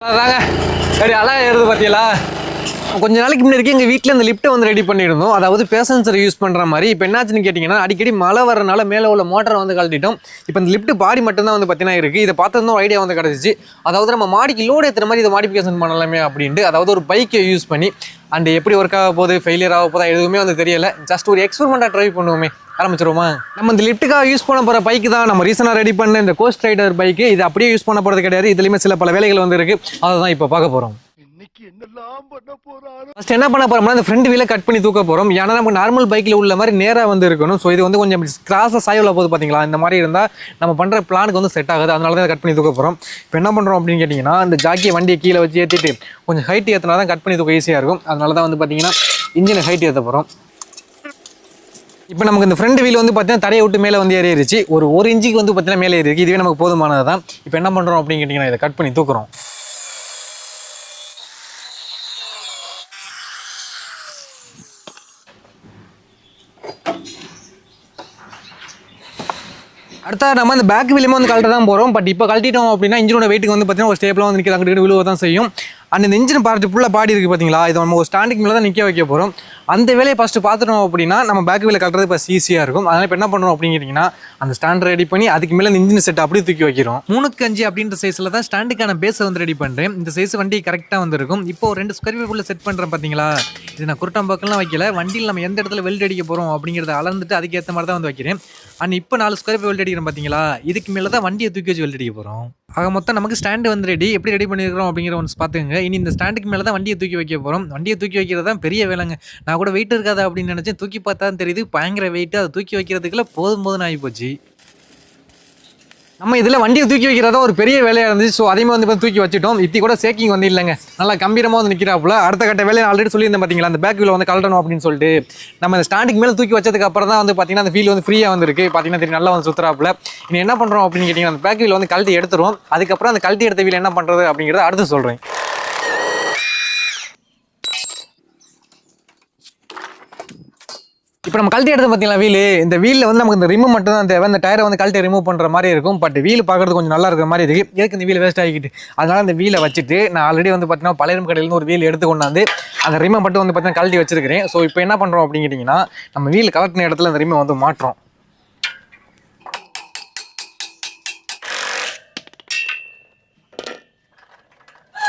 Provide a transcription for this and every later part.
அதாங்க சரி அழகா ஏறுது பார்த்தீங்களா? கொஞ்ச நாளைக்கு முன்னாடி எங்கள் வீட்டில் இந்த லிஃப்ட்டை வந்து ரெடி பண்ணியிருந்தோம். அதாவது பேசஞ்சர் யூஸ் பண்ணுற மாதிரி. இப்போ என்னாச்சுன்னு கேட்டிங்கன்னா, அடிக்கடி மழை வரனால மேலே உள்ள மோட்டரை வந்து கழட்டிட்டோம். இப்போ இந்த லிஃப்ட் பாடி மட்டும்தான் வந்து பார்த்தீங்கன்னா இருக்குது. இதை பார்த்ததும் ஒரு ஐடியா வந்து கிடச்சிச்சு. அதாவது நம்ம மாடிக்கு லோடு ஏற்றுற மாதிரி இதை மாடிஃபிகேஷன் பண்ணலாமே அப்படின்ட்டு. அதாவது ஒரு பைக்கை யூஸ் பண்ணி அண்ட் எப்படி ஒர்க் ஆக போகுது, ஃபெயிலியர் ஆக போதா எதுவுமே வந்து தெரியல. ஜஸ்ட் ஒரு எக்ஸ்பெரிமெண்ட்டாக ட்ரை பண்ணுவோமே. ஆரம்பிச்சிருவோமா? நம்ம இந்த லிஃப்ட்டுக்காக யூஸ் பண்ண போகிற பைக்கு தான் நம்ம ரீசனாக ரெடி பண்ண இந்த கோஸ்ட் ரைடர் பைக்கு. இது அப்படியே யூஸ் பண்ண போகிறது கிடையாது. இதுலேயுமே சில பல வேலைகள் வந்து இருக்குது. அதை தான் இப்போ பார்க்க போகிறோம். ஃபர்ஸ்ட் என்ன பண்ண போறோம்னா இந்த ஃப்ரண்ட் வீலை கட் பண்ணி தூக்க போறோம். ஏன்னா நமக்கு நார்மல் பைக்ல உள்ள மாதிரி நேரா வந்து இருக்கணும். ஸோ இது வந்து கொஞ்சம் கிராஸா சாய்வுல போகுது பாத்தீங்களா? இந்த மாதிரி இருந்தா நம்ம பண்ற பிளானுக்கு வந்து செட் ஆகுது. அதனால தான் கட் பண்ணி தூக்க போறோம். இப்போ என்ன பண்றோம் அப்படின்னு கேட்டீங்கன்னா, இந்த ஜாக்கியை வண்டியை கீழே வச்சு ஏற்றிட்டு கொஞ்சம் ஹைட் ஏற்றினா தான் கட் பண்ணி தூக்க ஈஸியா இருக்கும். அதனால தான் வந்து பாத்தீங்கன்னா இன்ஜினை ஹைட் ஏற்ற போறோம். இப்போ நமக்கு இந்த ஃப்ரண்ட் வீல் வந்து பார்த்தீங்கன்னா தரையை விட்டு மேலே வந்து ஏறிடுச்சு. ஒரு இன்ச்சுக்கு வந்து பார்த்தீங்கன்னா மேலே ஏறி இருக்கு. இதுவே நமக்கு போதுமானது தான். இப்போ என்ன பண்றோம் அப்படின்னு கேட்டீங்கன்னா, இதை கட் பண்ணி தூக்குறோம். அடுத்த நம்ம இந்த பேக் வீலுமே வந்து கழட்ட தான் போகிறோம். பட் இப்போ கழட்டிட்டோம் அப்படின்னா இன்ஜினோட வெயிட்டுக்கு வந்து பார்த்தீங்கன்னா ஒரு ஸ்டேப்லாம் வந்து நிற்கிது, அங்கிட்டு விழுவ தான் செய்யும். அண்ட் இந்த இன்ஜின் பார்த்து ஃபுல்லாக பாடி இருக்குது பார்த்தீங்களா? இதை நம்ம ஒரு ஸ்டாண்டிங் மேலே தான் நிற்க வைக்க போகிறோம். அந்த வேலையை ஃபஸ்ட்டு பார்த்துட்டோம் அப்படின்னா நம்ம பேக் வீலை கட்டுறது இப்போ ஈஸியாக இருக்கும். அதனால் இப்போ என்ன பண்ணுறோம் அப்படிங்கிறீங்கன்னா, அந்த ஸ்டாண்ட் ரெடி பண்ணி அதுக்கு மேலே இந்த இன்ஜின் செட் அப்படியே தூக்கி வைக்கிறோம். 3x5 அப்படின்ற சைஸில் தான் ஸ்டாண்டுக்கான பேஸை வந்து ரெடி பண்ணுறேன். இந்த சைஸ் வண்டி கரெக்டாக வந்துருக்கும். இப்போ ஒரு 2 ஸ்கொயர் ஃபீட் செட் பண்ணுறேன் பார்த்தீங்களா? இது நான் குருட்டம் பக்கம்லாம் வைக்கல. வண்டியில் நம்ம எந்த இடத்துல வெல்ட் அடிக்க போகிறோம் அப்படிங்கிறத அளந்துட்டு அதுக்கேற்ற மாதிரி தான் வந்து வைக்கிறேன். அண்ட் இப்போ 4 ஸ்கொயர் ஃபீட் வெல்ட் அடிக்கிறோம் பார்த்தீங்களா? இதுக்கு மேலே தான் வண்டியை தூக்கி வச்சு வெல்ட் அடிக்க போகிறோம். ஆக மொத்தம் நமக்கு ஸ்டாண்டு வந்து ரெடி. எப்படி ரெடி பண்ணியிருக்கிறோம் அப்படிங்கிற ஒன்று பார்த்துங்க. இனி இந்த ஸ்டாண்டுக்கு மேலே தான் வண்டியை தூக்கி வைக்க போகிறோம். வண்டியை தூக்கி வைக்கிறது தான் பெரிய வேலைங்க. நான் கூட வெயிட் இருக்காதா அப்படின்னு நினச்சேன். தூக்கி பார்த்தா தான் தெரியுது பயங்கர வெயிட்டு. அதை தூக்கி வைக்கிறதுக்குள்ள போதும் ஆகி போச்சு. நம்ம இதில் வண்டியை தூக்கி வைக்கிறதா ஒரு பெரிய வேலையாக இருந்துச்சு. ஸோ அதையுமே வந்து தூக்கி வச்சுட்டோம். இத்தி கூட சேக்கிங் வந்து இல்லைங்க, நல்லா கம்பீரமாக வந்து நிற்கிறாப்புல. அடுத்த கட்ட வேலையை ஆல்ரெடி சொல்லியிருந்தேன் பார்த்தீங்களா? அந்த பேக் வீலை வந்து கழட்டணும் அப்படின்னு சொல்லிட்டு நம்ம இந்த ஸ்டாண்டுக்கு மேலே தூக்கி வச்சதுக்கு அப்புறம் தான் வந்து பார்த்தீங்கன்னா அந்த ஃபீல் வந்து ஃப்ரீயாக வந்துருக்கு. பார்த்தீங்கன்னா தெரியும், நல்லா வந்து சுற்றுறாப்புல. இனி என்ன பண்ணுறோம் அப்படின்னு கேட்டிங்கன்னா, அந்த பேக் வீலை வந்து கழட்டி எடுத்துரும். அதுக்கப்புறம் அந்த கழட்டி எடுத்த வீல் என்ன பண்ணுறது அப்படிங்கிறத அடுத்து சொல்கிறேன். இப்போ நம்ம கழட்டி எடுத்து பார்த்தீங்களா வீல்? இந்த வீலில் வந்து நமக்கு இந்த ரிமூவ் மட்டும் தான் தேவை. இந்த டயரை வந்து கழட்டி ரிமூவ் பண்ணுற மாதிரி இருக்கும். பட் வீல் பார்க்குறது கொஞ்சம் நல்லா இருக்கிற மாதிரி இருக்குது. எதுக்கு இந்த வீல் வேஸ்ட் ஆகிக்கிட்டு? அதனால் இந்த வீலை வச்சுட்டு நான் ஆல்ரெடி வந்து பார்த்தீங்கன்னா பழைய கடையிலேருந்து ஒரு வீல் எடுத்து கொண்டாந்து அந்த ரிமை மட்டும் வந்து பார்த்தீங்கன்னா கழட்டி வச்சிருக்கிறேன். ஸோ இப்போ என்ன பண்ணுறோம் அப்படின்னு கேட்டிங்கன்னா, நம்ம வீல் கலட்டின இடத்துல அந்த ரிமை வந்து மாற்றோம்.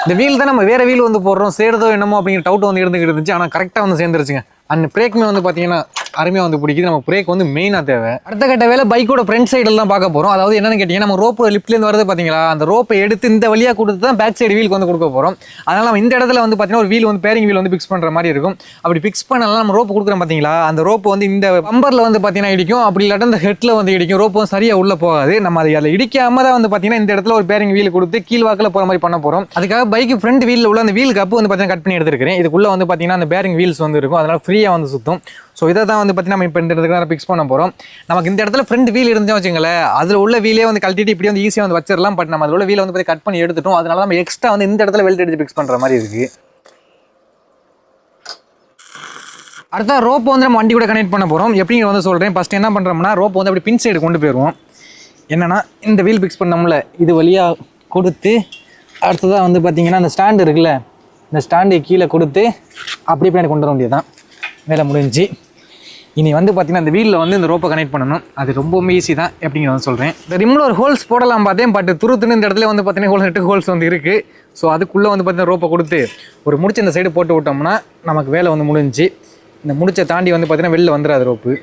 இந்த வீல் தான் நம்ம வேறு வீல் வந்து போடுறோம், சேருதோ என்னமோ அப்படிங்கிற டவுட் வந்து இருந்துக்கிட்டு இருந்துச்சு. ஆனால் கரெக்டாக வந்து சேர்ந்துருச்சுங்க. அண்ட் பிரேக்குமே வந்து பார்த்தீங்கன்னா அருமையாக வந்து பிடிக்குது. நம்ம பிரேக் வந்து மெயினாக தேவை. அடுத்த கட்ட வேலை பைக்கோட ஃப்ரண்ட் சைடில் தான் பார்க்க போகிறோம். அதாவது என்னென்னு கேட்டிங்கன்னா, நம்ம ரோப்பு லிஃப்ட்லேருந்து வருது பார்த்தீங்களா? அந்த ரோப்பை எடுத்து இந்த வழியாக கொடுத்து தான் பேக் சைடு வீலுக்கு வந்து கொடுக்க போகிறோம். அதனால் நம்ம இந்த இடத்துல வந்து பார்த்தீங்கன்னா ஒரு வீல் வந்து பேரிங் வீல் வந்து ஃபிக்ஸ் பண்ணுற மாதிரி இருக்கும். அப்படி ஃபிக்ஸ் பண்ணலாம் நம்ம ரோப்பு கொடுக்குறோம் பார்த்தீங்களா? அந்த ரோப்பு வந்து இந்த பம்பரில் வந்து பார்த்தீங்கன்னா இடிக்கும். அப்படி இல்லாட்டா இந்த ஹெட்டில் வந்து இடிக்கும். ரோப்பு வந்து சரியாக உள்ளே போகாது. நம்ம அதை அதில் இடிக்காம தான் வந்து பார்த்தீங்கன்னா இந்த இடத்துல ஒரு பேரிங் வீல் கொடுத்து கீழ் வாக்கில் போகிற மாதிரி பண்ண போகிறோம். அதுக்காக பைக்கு ஃப்ரண்ட் வீலில் உள்ள அந்த வீல் கப்பு வந்து பார்த்தீங்கன்னா கட் பண்ணி எடுத்துருக்கிறேன். இதுக்குள்ளே வந்து பார்த்தீங்கன்னா அந்த பேரிங் வீல்ஸ் வந்து இருக்கும். அதனால் ஃப்ரீயாக வந்து சுற்றும். ஸோ இதை தான் வந்து பார்த்தீங்கன்னா நம்ம இப்போ இந்த இடத்துக்கு ஃபிக்ஸ் பண்ண போகிறோம். நமக்கு இந்த இடத்துல ஃப்ரண்ட் வீல் இருந்துச்சு வச்சுங்களேன், அதில் உள்ள வீலே வந்து கழட்டிட்டு இப்படி வந்து ஈஸியாக வந்து வச்சிடலாம். பட் நம்ம அதில் உள்ள வீலை வந்து கட் பண்ணி எடுத்துட்டோம். அதனால நம்ம எக்ஸ்ட்ரா வந்து இந்த இடத்துல வெல்ட் அடிச்சு ஃபிக்ஸ் பண்ணுற மாதிரி இருக்குது. அடுத்த ரோப் வந்து நம்ம வண்டி கூட கனெக்ட் பண்ண போகிறோம். எப்படிங்க வந்து சொல்கிறேன். ஃபஸ்ட்டு என்ன பண்ணுறோம்னா, ரோப் வந்து அப்படி பின் சைடு கொண்டு போயிடுவோம். என்னென்னா இந்த வீல் ஃபிக்ஸ் பண்ணோம்ல, இது வழியாக கொடுத்து அடுத்ததாக வந்து பார்த்திங்கன்னா அந்த ஸ்டாண்டு இருக்குல்ல, இந்த ஸ்டாண்டு கீழே கொடுத்து அப்படி பின்னாடி கொண்டு வர வேண்டியது தான். வேலை முடிஞ்சு. இனி வந்து பார்த்தீங்கன்னா இந்த வீலில் வந்து இந்த ரோப்பை கனெக்ட் பண்ணணும். அது ரொம்பவுமே ஈஸி தான். எப்படிங்கிறத வந்து சொல்கிறேன். இந்த ரிம்மில் ஒரு ஹோல்ஸ் போடலாம் பார்த்தேன். பட் துருத்துன்னு இந்த இடத்துல வந்து பார்த்தீங்கன்னா 8 ஹோல்ஸ் வந்து இருக்குது. ஸோ அதுக்குள்ளே வந்து பார்த்தீங்கன்னா ரோப்பை கொடுத்து ஒரு முடிச்சு இந்த சைடு போட்டு விட்டோம்னா நமக்கு வேலை வந்து முடிஞ்சு. இந்த முடிச்சை தாண்டி வந்து பார்த்தீங்கன்னா வெளில வந்துடாது ரோப்பு.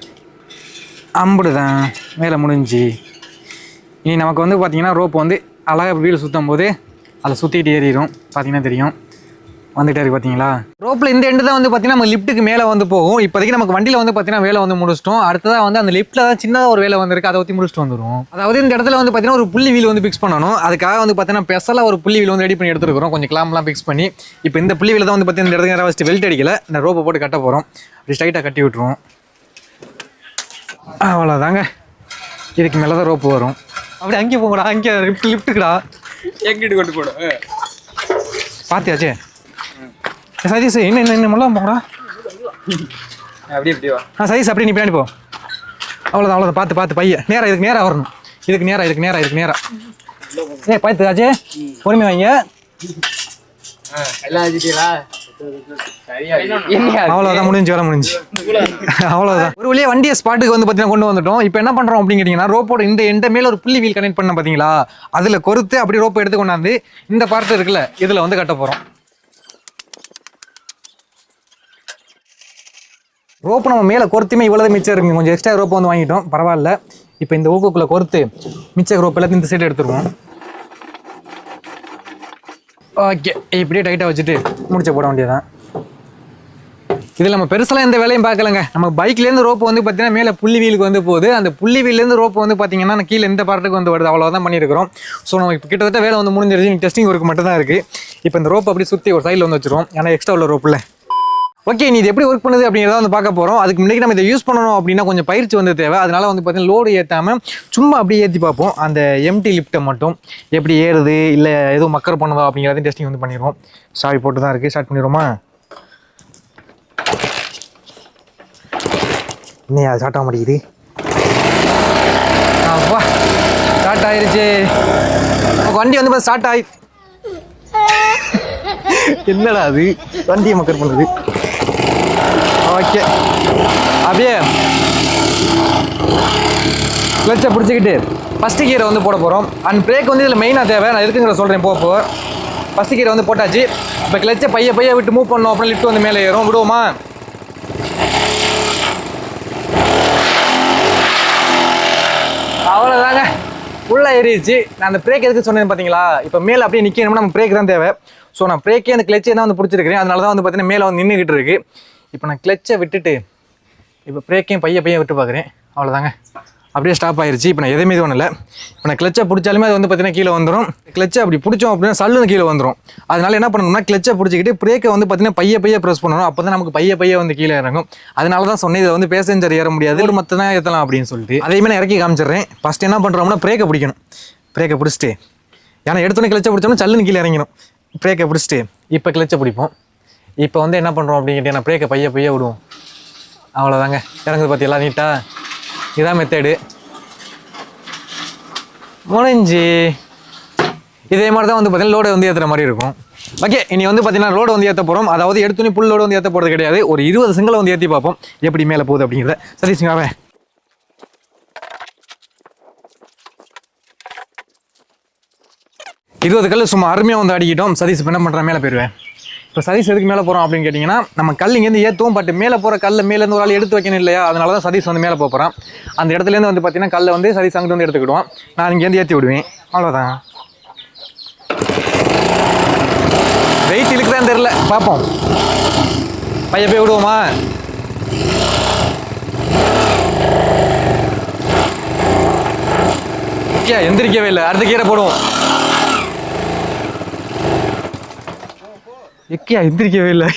அம்புடு தான் வேலை முடிஞ்சு. இனி நமக்கு வந்து பார்த்தீங்கன்னா ரோப்பு வந்து அழகாக வீல் சுற்றும் போது அதை சுற்றிட்டு ஏறிடும். பார்த்தீங்கன்னா தெரியும், வந்துட்டே இருக்கு பார்த்தீங்களா? ரோப்பில் இந்த எண்டு தான் வந்து பார்த்தீங்கன்னா நம்ம லிஃப்ட்டுக்கு மேலே வந்து போகும். இப்போதைக்கு நமக்கு வண்டியில் வந்து பார்த்தீங்கன்னா வேலை வந்து முடிச்சிட்டோம். அடுத்ததாக வந்து அந்த லிஃப்ட்டில் தான் சின்னதாக ஒரு வேலை வந்துருக்கு, அதை ஊற்றி முடிச்சுட்டு வந்துடும். அதாவது இந்த இடத்துல வந்து பார்த்தீங்கன்னா ஒரு புள்ளி வீல் வந்து ஃபிக்ஸ் பண்ணணும். அதுக்காக வந்து பார்த்தீங்கன்னா ஸ்பெஷலாக ஒரு புள்ளி வீல் வந்து ரெடி பண்ணி எடுத்துருக்கிறோம். கொஞ்சம் கிளாம்லாம் ஃபிக்ஸ் பண்ணி இப்போ இந்த புள்ளி வீல் தான் வந்து பார்த்தீங்கன்னா இந்த இடத்துக்கு ஃபஸ்ட்டு வெல்ட் அடிக்கல, இந்த ரோப்பை போட்டு கட்ட போகிறோம். அப்படி ஸ்ட்ரைட்டாக கட்டி விட்டுருவோம். அவ்வளோதாங்க. இதுக்கு மேலே தான் ரோப்பு வரும். அப்படி அங்கேயே போங்கடா, அங்கே லிஃப்ட்டுக்குடா எங்கிட்டு கொண்டு போட பார்த்தியாச்சே. சதீஷ் என்ன முல்லாம் போங்கடா. அப்படி எப்படி வா? சதீஷ் அப்படி நீ பின்னாடி போ. அவ்வளோதான் பார்த்து பையன் நேராக இதுக்கு நேராக வரணும். இதுக்கு நேராக. பார்த்து ஆச்சே, பொறுமை வைங்க. எல்லாம் வச்சுட்டீங்களா? சரியா என்ன அவ்வளோதான், முடிஞ்சு வேலை முடிஞ்சு. அவ்வளோதான். ஒரு வழியாக வண்டியை ஸ்பாட்டுக்கு வந்து பார்த்தீங்கன்னா கொண்டு வந்துட்டோம். இப்போ என்ன பண்ணுறோம் அப்படின்னு கேட்டிங்கன்னா, ரோப்போட இந்த எந்த மேலே ஒரு புள்ளி வீல் கனெக்ட் பண்ண பார்த்தீங்களா, அதில் கொறுத்து அப்படி ரோப்பை எடுத்து கொண்டாந்து இந்த பார்ட் இருக்குல்ல இதில் வந்து கட்ட போகிறோம். ரோப்பு நம்ம மேலே கொறுத்துமே இவ்வளோ மிச்சம் இருக்குங்க. கொஞ்சம் எக்ஸ்ட்ரா ரோப்பு வந்து வாங்கிட்டோம், பரவாயில்ல. இப்போ இந்த ஊக்குக்குள்ளே கொறுத்து மிச்ச ரோப் எல்லாத்தையும் இந்த சைடு எடுத்துருவோம். ஓகே, இப்படியே டைட்டாக வச்சுட்டு முடிச்ச போட வேண்டியதான். இதில் நம்ம பெருசெல்லாம் எந்த வேலையும் பார்க்கலங்க. நம்ம பைக்லேருந்து ரோப்பு வந்து பார்த்தீங்கன்னா மேலே புள்ளி வீலுக்கு வந்து போகுது. அந்த புள்ளி வீல்லேருந்து ரோப்பு வந்து பார்த்தீங்கன்னா கீழே இந்த பார்ட்டுக்கு வந்து வருது. அவ்வளோதான் பண்ணியிருக்கிறோம். ஸோ நம்ம இப்போ கிட்டத்தட்ட வேலை வந்து முடிஞ்சிருச்சு. டெஸ்டிங் ஒர்க் மட்டும் தான் இருக்குது. இப்போ இந்த ரோப்பு அப்படி சுற்றி ஒரு சைடில் வந்து வச்சுருவோம், ஏன்னா எக்ஸ்ட்ரா உள்ள ரோப்பில். ஓகே, நீ இது எப்படி ஒர்க் பண்ணுது அப்படிங்கிறத வந்து பார்க்க போகிறோம். அதுக்கு முன்னாடி நம்ம இதை யூஸ் பண்ணணும் அப்படின்னா கொஞ்சம் பயிற்சி வந்து தேவை. அதனால வந்து பார்த்தீங்கன்னா லோடு ஏற்றாமல் சும்மா அப்படியே ஏற்றி பார்ப்போம். அந்த எம்டி லிஃப்ட்டை மட்டும் எப்படி ஏறுது இல்லை எதுவும் மக்கர் பண்ணுதோ அப்படிங்கிறதையும் டெஸ்டிங் வந்து பண்ணிடுவோம். சாவி போட்டு தான் இருக்குது. ஸ்டார்ட் பண்ணிடுவோமா? இன்னும் அது ஸ்டார்ட் ஆக மாட்டேங்குது. அப்பா, ஸ்டார்ட் ஆயிடுச்சு. வண்டி வந்து ஸ்டார்ட் ஆகி என்னடா அது வண்டியை மக்கர் பண்ணுது. ஓகே, அப்படியே கிளச்சை பிடிச்சிக்கிட்டு ஃபஸ்ட்டு கீரை வந்து போட போகிறோம். அண்ட் பிரேக் வந்து இதில் மெயினாக தேவை. நான் எதுக்குங்கிற சொல்கிறேன் போப்போ. ஃபஸ்ட்டு கீரை வந்து போட்டாச்சு. இப்போ கிளச்சை பைய விட்டு மூவ் பண்ணோம் அப்படின்னு லிஃப்ட் வந்து மேலே ஏறும். விடுவோமா? அவ்வளோதாங்க, ஃபுல்லாக ஏறிடுச்சு. நான் அந்த பிரேக் எதுக்கு சொன்னேன்னு பார்த்தீங்களா, இப்போ மேலே அப்படியே நிற்கணும்னா நம்ம பிரேக் தான் தேவை. ஸோ நான் பிரேக்கே அந்த கிளச்சே தான் வந்து பிடிச்சிருக்கிறேன். அதனால தான் வந்து பார்த்தீங்கன்னா மேலே வந்து நின்றுக்கிட்டு இருக்கு. இப்போ நான் கிளச்சை விட்டுட்டு இப்போ பிரேக்கையும் பைய விட்டு பார்க்குறேன். அவ்வளோதாங்க, அப்படியே ஸ்டாப் ஆயிடுச்சு. இப்போ நான் எதுவுமே இது பண்ணல. இப்போ நான் கிளச்சை பிடிச்சாலுமே அது வந்து பார்த்தீங்கன்னா கீழே வந்துடும். கிளச்சை அப்படி பிடிச்சோம் அப்படின்னா சல்லுன்னு கீழே வந்துடும். அதனால என்ன பண்ணணும்னா கிளச்சை பிடிச்சிக்கிட்டு பிரேக்கை வந்து பார்த்தீங்கன்னா பைய ப்ரெஸ் பண்ணணும். அப்போ தான் நமக்கு பைய வந்து கீழே இறங்கும். அதனால தான் சொன்னேன், இதில் வந்து பேசஞ்சர் ஏற முடியாது, ஒரு மற்ற தான் ஏற்றலாம் அப்படின்னு சொல்லிட்டு. அதையுமே நான் இறக்கி காமிச்சிடுறேன். ஃபஸ்ட் என்ன பண்ணுறோம்னா பிரேக்கை பிடிக்கணும். பிரேக்கை பிடிச்சிட்டு, ஏன்னா எடுத்தோன்னே கிளச்சை பிடிச்சோம்னா சல்லுன்னு கீழே இறங்கிடும். பிரேக்கை பிடிச்சிட்டு இப்போ கிளச்சை பிடிப்போம். இப்போ வந்து என்ன பண்ணுறோம் அப்படின்னு கேட்டீங்கன்னா பிரேக்கை பைய விடுவோம். அவ்வளோதாங்க, இறங்குது பார்த்தீங்களா நீட்டாக. இதான் மெத்தேடு முடிஞ்சு. இதே மாதிரி தான் வந்து பார்த்தீங்கன்னா லோடை வந்து ஏற்றுற மாதிரி இருக்கும். ஓகே, இனி வந்து பார்த்தீங்கன்னா லோடு வந்து ஏற்ற போகிறோம். அதாவது எடுத்துனே புல் லோடு வந்து ஏற்ற போகிறது கிடையாது. ஒரு 20 செங்கலை வந்து ஏற்றி பார்ப்போம் எப்படி மேலே போகுது அப்படிங்கிறத. சதீஷ்ங்காவே 20 கல் சும்மா அருமையாக வந்து அடிக்கிட்டோம். சதீஷ் என்ன பண்ணுறேன், மேலே போயிடுவேன். இப்போ சதீஷ் எதுக்கு மேலே போகிறோம் அப்படின்னு கேட்டிங்கன்னா, நம்ம கல் இங்கேருந்து ஏற்றுவோம். பட் மேலே போகிற கல்லை மேலேருந்து ஒரு ஆள் எடுத்து வைக்கணும் இல்லையா, அதனால தான் சதீஷ் வந்து மேலே போகிறேன். அந்த இடத்துலேருந்து வந்து பார்த்தீங்கன்னா கல்லை வந்து சதீஷ் அங்கிட்டு வந்து எடுத்துக்கிடுவோம். நான் இங்கேருந்து ஏற்றி விடுவேன். அவ்வளோதான். வெயிட் இழுக்குதான் தெரில, பார்ப்போம். பைய போய் விடுவோமா? ஓகே, எந்திரிக்கவே இல்லை. அடுத்த கீரை போடுவோம். எக்கியா எந்திரிக்கவே இல்லை.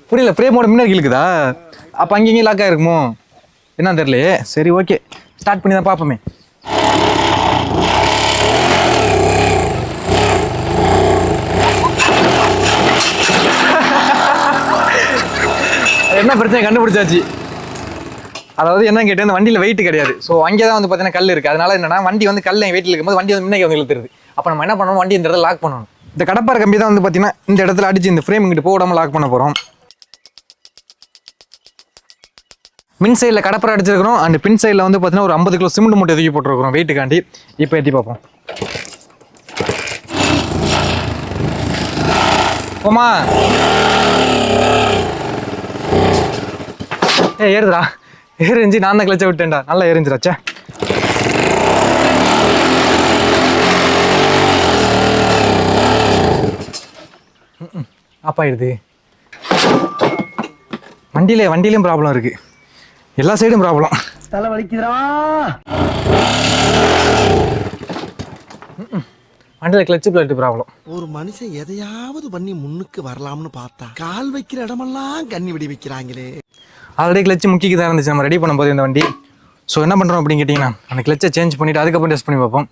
புரியல, பிரேமோட முன்னாடி இருக்குதா? அப்போ அங்கேயும் லாக் ஆகிருக்குமோ என்னன்னு தெரியலையே. சரி, ஓகே, ஸ்டார்ட் பண்ணி தான் பார்ப்போமே. என்ன பிரச்சனை கண்டுபிடிச்சாச்சு. அதாவது என்ன கேட்டு அந்த வண்டியில் வெயிட் கிடையாது. ஸோ அங்கே தான் வந்து பார்த்தீங்கன்னா கல் இருக்குது. அதனால என்னன்னா வண்டி வந்து கல் வெயிட்டில் இருக்கும்போது வண்டி வந்து முன்னாடி வந்து இழுத்துருது. அப்போ நம்ம என்ன பண்ணணும், வண்டி இந்த இடத்துல லாக் பண்ணணும். இந்த கடப்பாறை கம்பி தான் வந்து பார்த்தீங்கன்னா இந்த இடத்துல அடிச்சு இந்த ஃப்ரேம் இங்கிட்டு போடாமல் லாக் பண்ண போகிறோம். மின் சைடில் கடப்பாறை அடிச்சிருக்கிறோம். அண்ட் பின் சைடில் வந்து பார்த்தீங்கன்னா ஒரு 50 கிலோ சிமெண்ட் மூட்டை தூக்கி போட்டுருக்கிறோம் வெயிட்டுக்காண்டி. இப்போ ஏற்றி பார்ப்போம். ஓமா ஏறுதுடா, ஏறிஞ்சு. நான் தான் கிளச்சை விட்டேன்டா, நல்லா ஏறிஞ்சிடாச்சே. ஆப்பாயிடுது. வண்டியிலையும் ப்ராப்ளம் இருக்கு, எல்லா சைடும் ப்ராப்ளம். தலை வலிக்குதுடா. வண்டியில் கிளச்சு பிளேட் ப்ராப்ளம். ஒரு மனுஷன் எதையாவது பண்ணி முன்னுக்கு வரலாம்னு பார்த்தா கால் வைக்கிற இடமெல்லாம் கண்ணி விடி வைக்கிறாங்களே. ஆல்ரெடி கிளச்சு முக்கிக்கு தான் இருந்துச்சு நம்ம ரெடி பண்ணும்போது இந்த வண்டி. ஸோ என்ன பண்ணுறோம் அப்படின்னு கேட்டிங்கன்னா அந்த கிளச்சை சேஞ்ச் பண்ணிவிட்டு அதுக்கப்புறம் டெஸ்ட் பண்ணி பார்ப்போம்.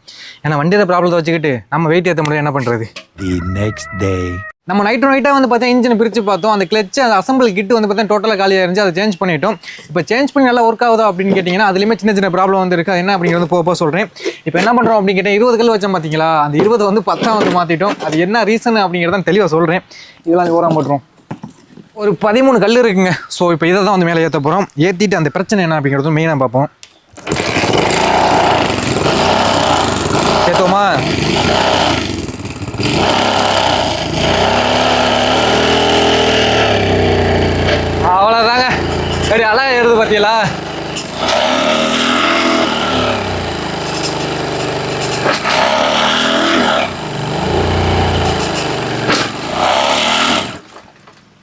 ஏன்னா வண்டியில் ப்ராப்ளத்தை வச்சுக்கிட்டு நம்ம வெயிட் ஏற்ற முடியும், என்ன பண்ணுறது. The next day. நம்ம நைட்டாக வந்து பார்த்தீங்கன்னா இன்ஜினை பிரித்து பார்த்தோம். அந்த கிளச்சு அந்த அசம்பிள் கிட்டு வந்து பார்த்தீங்கன்னா டோட்டலாக காலியாக இருந்துச்சு. அதை சேஞ்ச் பண்ணிட்டோம். இப்போ சேஞ்ச் பண்ணி நல்லா ஒர்க் ஆகுதா அப்படின்னு கேட்டிங்கன்னா அதுலேயுமே சின்ன சின்ன ப்ராப்ளம் வந்து இருக்குது. அது என்ன அப்படிங்கிறது போக சொல்கிறேன். இப்போ என்ன பண்ணுறோம் அப்படின்னு கேட்டால் 20 கல் வச்சோம் பார்த்தீங்களா, அந்த 20 வந்து 10 வந்து மாற்றிட்டோம். அது என்ன ரீசன் அப்படிங்கிறத தெளிவாக சொல்கிறேன். இதெல்லாம் ஓரம் போட்டுரும். ஒரு 13 கல் இருக்குங்க. ஸோ இப்போ இதை தான் வந்து மேலே ஏற்ற போகிறோம். ஏற்றிட்டு அந்த பிரச்சனை என்ன அப்படிங்கிறதும் மெயினாக பார்ப்போம். ஏற்றுவோமா? அவ்வளோதாங்க. சரி அழகா ஏறுது பார்த்தீங்களா?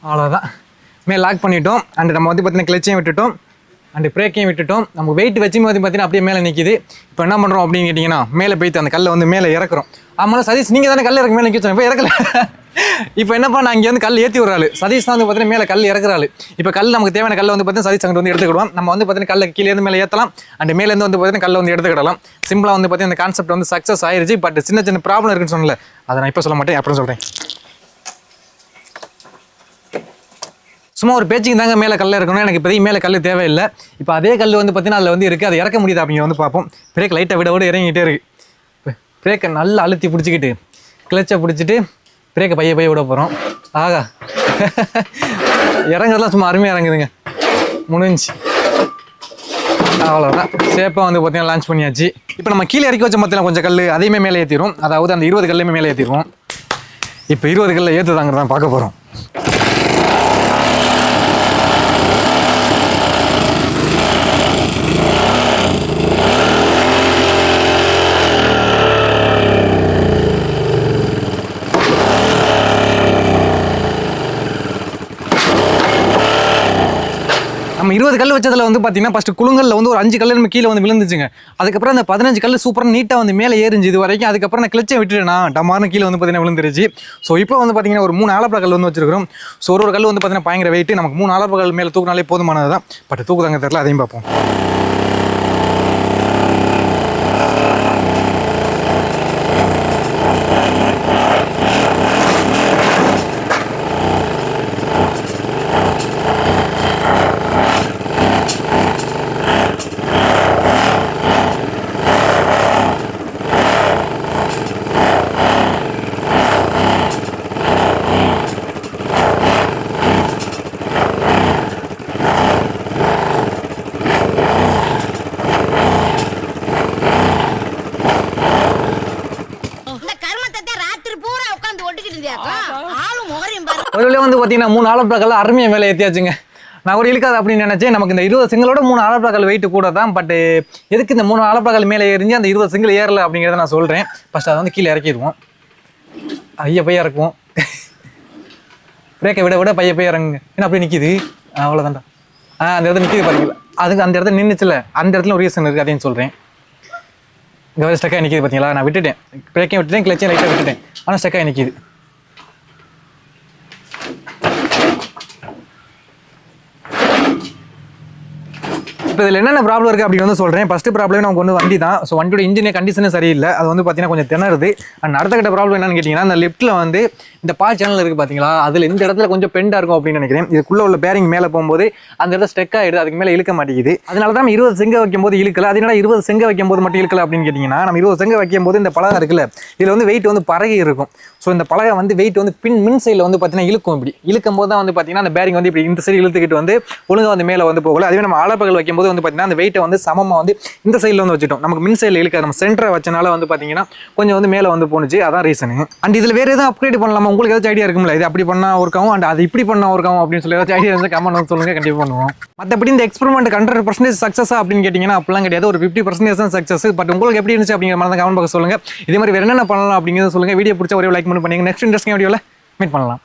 அவ்வளோதான். மேலே லாக் பண்ணிட்டோம். அண்ட் நம்ம வந்து பார்த்தீங்கன்னா கிளச்சையும் விட்டுட்டோம், அண்ட் பிரேக்கையும் விட்டுட்டோம். நம்ம வெயிட் வச்சு வந்து பார்த்தீங்கன்னா அப்படியே மேலே நிற்கிது. இப்போ என்ன பண்ணுறோம் அப்படின்னு கேட்டிங்கன்னா மேலே போய்த்து அந்த கல்லை வந்து மேலே இறக்குறோம். ஆமாம் சதீஷ், நீங்கள் தானே கல் இறக்க மேலே நிற்க இப்போ இறக்கல. இப்போ என்னப்பா நான் இங்கே வந்து கல் ஏற்றி விடுறாள், சதீஷ் தான் வந்து பார்த்தீங்கன்னா மேலே கல் இறக்குறாள். இப்போ கல் நமக்கு தேவையான கல்லை வந்து பார்த்தீங்கன்னா சதீஷ் அங்கே வந்து எடுத்துக்கிடுவோம். நம்ம வந்து பார்த்தீங்கன்னா கல்லை கீழேருந்து மேலே ஏற்றலாம், அண்ட் மேலேருந்து வந்து பார்த்தீங்கன்னா கல்லை வந்து எடுத்துக்கிடலாம். சிம்பிளாக வந்து பார்த்தீங்கன்னா இந்த கான்செப்ட் வந்து சக்ஸஸ் ஆயிருச்சு. பட் சின்ன சின்ன ப்ராப்ளம் இருக்குன்னு சொன்னல, அதை நான் இப்போ சொல்ல மாட்டேன், அப்புறம் சொல்கிறேன். சும்மா ஒரு பேச்சுக்கு தாங்க மேலே கல்ல இருக்கணும். எனக்கு இப்போதைக்கு மேலே கல் தேவையில்லை. இப்போ அதே கல் வந்து பார்த்தீங்கன்னா அதில் வந்து இருக்குது. அதை இறக்க முடியுது அப்படிங்கிற வந்து பார்ப்போம். பிரேக் லைட்டாக விட இறங்கிட்டே இருக்குது. இப்போ பிரேக்கை நல்லா அழுத்தி பிடிச்சிக்கிட்டு கிளச்சை பிடிச்சிட்டு பிரேக்கை பைய விட போகிறோம். ஆகா, இறங்குறதுலாம் சும்மா அருமையாக இறங்குதுங்க. முடிஞ்சு அவ்வளோதான். சேஃபாக வந்து பார்த்தீங்கன்னா லான்ச் பண்ணியாச்சு. இப்போ நம்ம கீழே இறக்கி வச்ச பார்த்தீங்கன்னா கொஞ்சம் கல் அதையுமே மேலே ஏற்றிடுவோம். அதாவது அந்த 20 கல்லையுமே மேலே ஏற்றிடுவோம். இப்போ 20 கல்லை ஏற்றுதாங்கிறதான் பார்க்க போகிறோம். நம்ம 20 கல் வச்சதில் வந்து பார்த்தீங்கன்னா ஃபஸ்ட்டு குழுங்கல்ல வந்து ஒரு 5 கல் நம்ம கீழே வந்து விழுந்துச்சுங்க. அதுக்கப்புறம் அந்த 15 கல் சூப்பராக நீட்டாக வந்து மேலே ஏறிஞ்சு இது வரைக்கும். அதுக்கப்புறம் நான் கிளச்சை விட்டுட்டேன்னா டமார்னு கீழே வந்து பார்த்தீங்கன்னா விழுந்துருச்சு. ஸோ இப்போ வந்து பார்த்தீங்கன்னா ஒரு 3 ஆலப்பழ கல் வந்து வச்சிருக்கிறோம். ஸோ ஒரு கல் வந்து பார்த்தீங்கன்னா பயங்கர வெயிட். நமக்கு 3 ஆலப்பழ கல் மேலே தூக்கினாலே போதுமானது தான். பட் தூக்குதாங்க தெரியல, அதையும் பார்ப்போம். ஒரு வந்து பார்த்தீங்கன்னா 3 ஆலப்பழக்கல் அருமையாக மேலே ஏற்றியாச்சுங்க. நான் ஒரு இழுக்காது அப்படின்னு நினச்சேன். நமக்கு இந்த 20 சிங்கிளோட 3 ஆலப்பழக்கல் வெயிட் கூட தான். பட் எதுக்கு இந்த 3 ஆலப்பழக்கல் மேலே ஏறிஞ்சு அந்த 20 சிங்கிள் ஏறல அப்படிங்கிறத நான் சொல்கிறேன். ஃபஸ்ட் அதை வந்து கீழே இறக்கிடுவோம். ஐயா பையா இறக்குவோம். பிரேக்கை விட பைய இறங்குங்க. ஏன்னா அப்படி நிற்கிது. அவ்வளோதான்டா. அந்த இடத்துல நிற்கிது பாருங்களா. அதுக்கு அந்த இடத்துல நின்றுச்சுல, அந்த இடத்துல ஒரு ரீசன் இருக்குது, அதையும் சொல்கிறேன். இங்கே வர ஸ்டக்காக நிற்கிது பார்த்தீங்களா. நான் விட்டுட்டேன், பிரேக்கையும் விட்டுட்டேன், கிளச்சையும் லைட்டாக விட்டுட்டேன். ஆனால் ஸ்டக்காக நிற்கிது. இப்போ இதில் என்னென்ன ப்ராப்ளம் இருக்குது அப்படின்னு வந்து சொல்கிறேன். ஃபஸ்ட்டு ப்ராப்ளம் நமக்கு வந்து வண்டி தான். ஸோ வண்டியோட இன்ஜினே கண்டிஷனே சரியில்லை. அது வந்து பார்த்தீங்கன்னா கொஞ்சம் திணறுது. அண்ட் அடுத்த கட்ட ப்ராப்ளம் என்னன்னு கேட்டிங்கன்னா, அந்த லெஃப்ட்டில் வந்து இந்த பால் சேனல் இருக்குது பார்த்தீங்களா, அதில் இந்த இடத்துல கொஞ்சம் பெண்டாக இருக்கும் அப்படின்னு நினைக்கிறேன். இதுக்குள்ளே உள்ள பேரிங் மேலே போகும்போது அந்த இடத்துல ஸ்டெக் ஆகிடுது, அதுக்கு மேலே இழுக்க மாட்டேங்குது. அதனால தான் நம்ம 20 செங்க வைக்கும்போது இழுக்கல. அதனால 20 செங்க வைக்கும்போது மட்டும் இழுக்கல அப்படின்னு கேட்டிங்கன்னா, நம்ம 20 செங்க வைக்கும்போது இந்த பலகை இருக்குல்ல, இதில் வந்து வெயிட் வந்து பறகி இருக்கும். ஸோ இந்த பலகை வந்து வெயிட் வந்து மின் சைடில் வந்து பார்த்தீங்கன்னா இழுக்கும். இப்படி இழுக்கும் போது தான் வந்து பார்த்தீங்கன்னா அந்த பேரிங் வந்து இப்படி இந்த சைடு இழுத்துக்கிட்டு வந்து ஒழுங்காக வந்து மேலே வந்து போகல. அதுவே நம்ம ஆலப்பகல் வைக்கும்போது வந்து பார்த்தீங்கன்னா அந்த வெயிட்டை வந்து சமமாக வந்து இந்த சைடில் வந்து வச்சுட்டோம். நமக்கு மின் சைடில் இழுக்காது. நம்ம சென்டரை வச்சனால வந்து பார்த்தீங்கன்னா கொஞ்சம் வந்து மேலே வந்து போணுச்சு. அதான் ரீசனு. அண்ட் இதில் வேறு எதுவும் அப்கிரேட் பண்ணலாமா? உங்களுக்கு ஏதாச்சும் ஐடியா இருக்கும்ல, இது அப்படி பண்ணால் ஒர்க் ஆகும், அண்ட் அது இப்படி பண்ணால் ஒர்க் ஆகும் அப்படின்னு சொல்லி ஏதாச்சும் ஐடியா இருந்தால் கமெண்ட் வந்து சொல்லுங்கள், கண்டிப்பாக பண்ணுவோம். மற்றபடி இந்த எக்ஸ்பெரிமெண்ட் 100% சக்ஸஸா அப்படின்னு கேட்டிங்கன்னா அப்படிலாம் கிடையாது. ஒரு 50% தான் சக்ஸஸ். பட் உங்களுக்கு எப்படி இருந்துச்சு அப்படிங்கிற மாதிரி தான் கமெண்ட் பாக்ஸ் சொல்லுங்கள். இதே மாதிரி வேறு என்னென்ன பண்ணலாம் அப்படிங்கிறத சொல்லுங்கள். வீடியோ பிடிச்ச ஒரே லைக் பண்ணுங்க. நெக்ஸ்ட் இன்ட்ரெஸ்டிங் வீடியோவில் மீட் பண்ணலாம்.